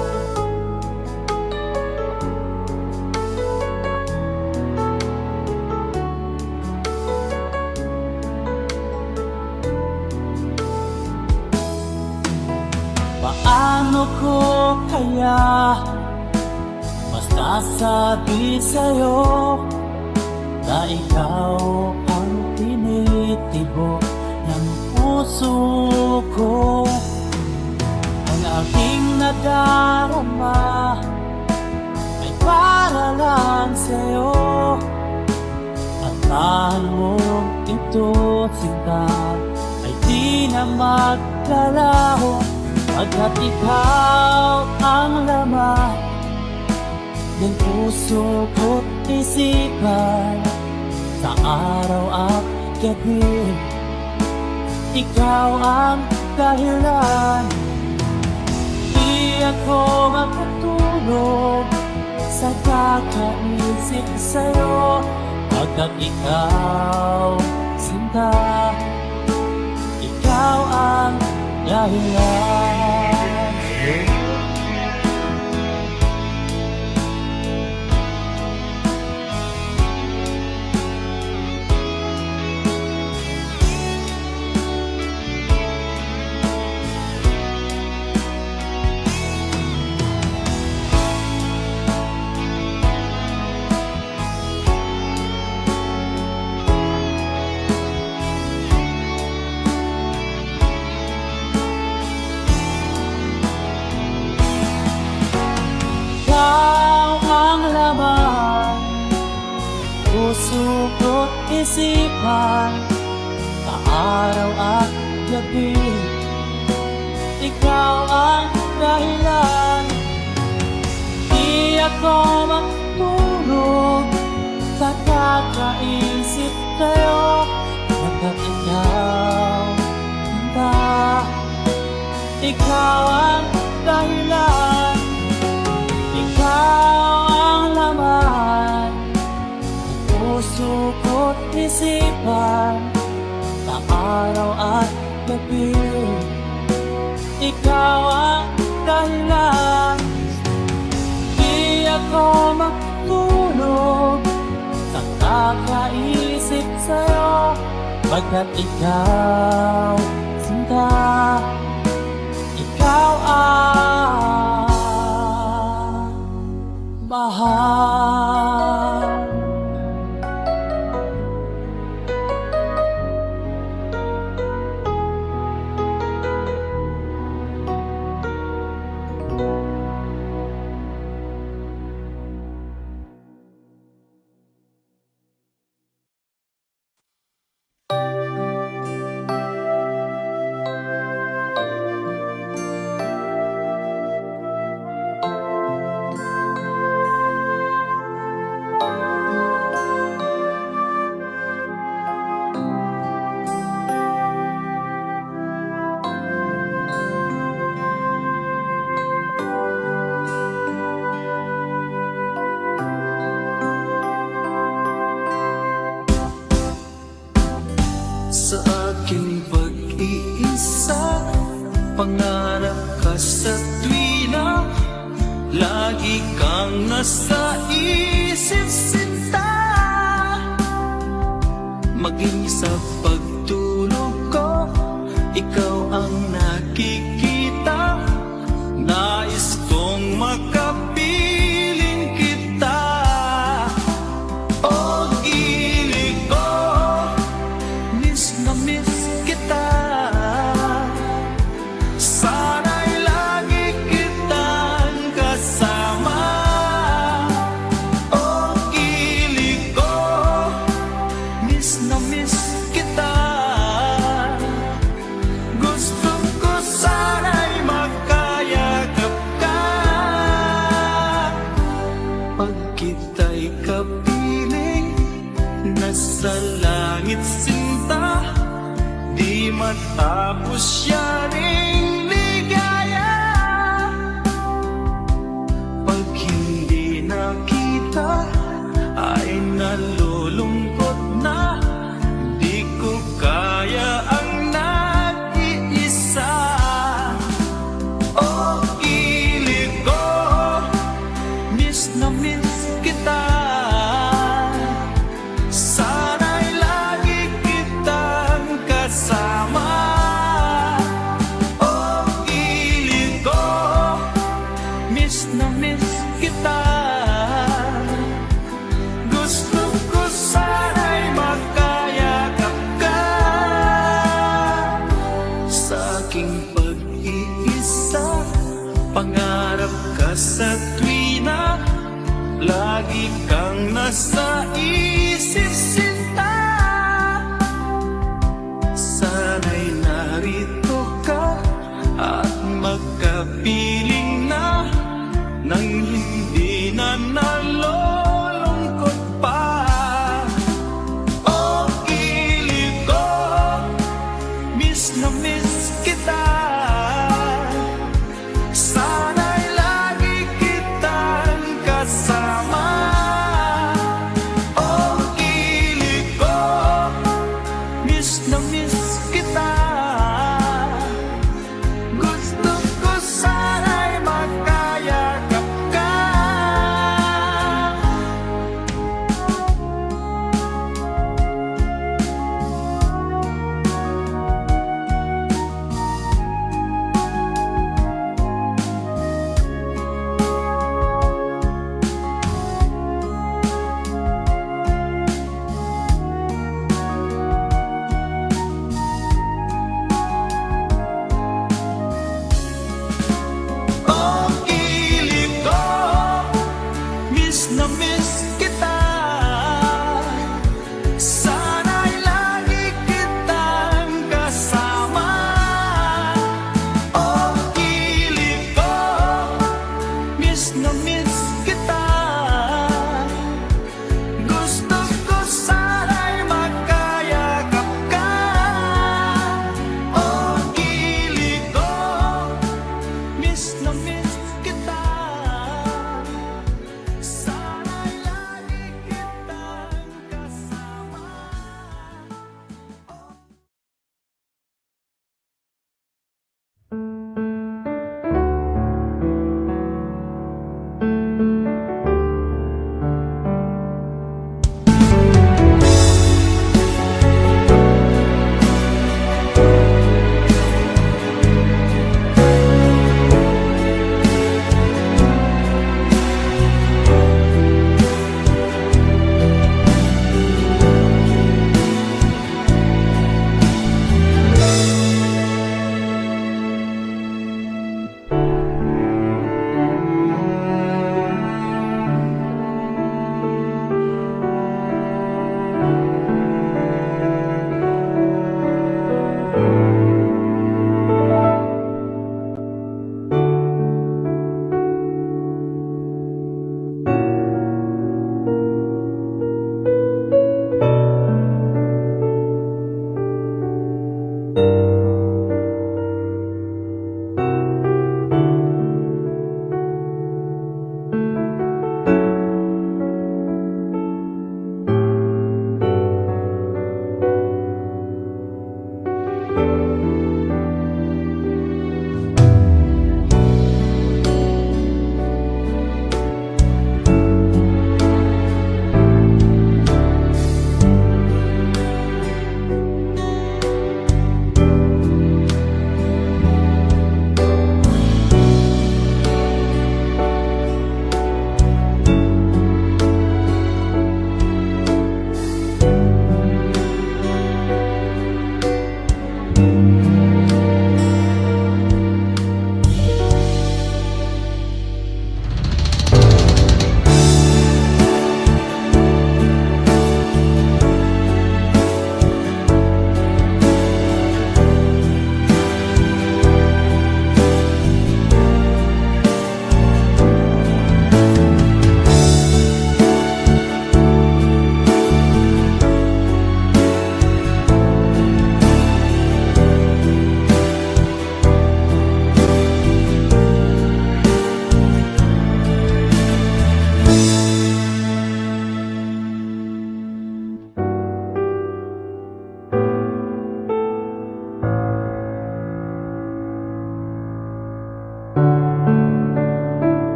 Paano ko kaya masasabi sa'yo na ikaw ang tinitibok ng puso ko? Ang aking nadarama ay para lang sa'yo, at mahal mo ito, sinta, ay di na maglalaho. Pagkat ikaw ang laman ng puso ko't isipan, sa araw at gabi ikaw ang dahilan. Di ako makatulog sa kakaisip sa'yo, pagkat ikaw, sinta, ikaw ang dahilan. Ikaw ang laman, puso ko't isipan, sa araw at gabi ikaw ang dahilan. Di ako matulog sa kakaisip sa'yo, pagkat ikaw, Linda, ikaw ang dahilan. Ikaw ang laman ng puso ko't isipan, sa araw at gabi ikaw ang dahilan. Di ako matulog sa kakaisip sa'yo, pagkat ikaw, sinta, ikaw ang mahal. pangarap ka sa tuwina, lagi kang nasa isip sinta. Maging sa pagtulog ko, ikaw ang nakikita. Nais kong makapiling kita. O gili ko, miss na miss kita. Sana'y lagi kitang kasama. O gili ko, miss na miss kita. Gusto ko sana'y magkayakap ka. Pag kita'y kapiling, nasa langit sinta, di matapos yaring ligaya. Pag hindi nakita, ay nalulungkot na. Di ko kaya ang nag-iisa. O gili ko, miss na miss kita. Sana'y lagi kitang kasama. O gili ko, miss na miss kita. Gusto ko sana'y magkayakap ka. Sa aking pag-iisa, pangarap ka sa tuwina, lagi kang nasa isip sinta. Sana'y narito ka at magkapiling na, nang hindi na nalulungkot pa. O gili ko, miss na miss kita. Sana'y lagi kitang kasama. O gili ko, miss na miss kita. Gusto ko sana'y magkayakap ka. O gili ko, miss na miss kita. Sana'y lagi kitang kasama. O gili ko, miss na miss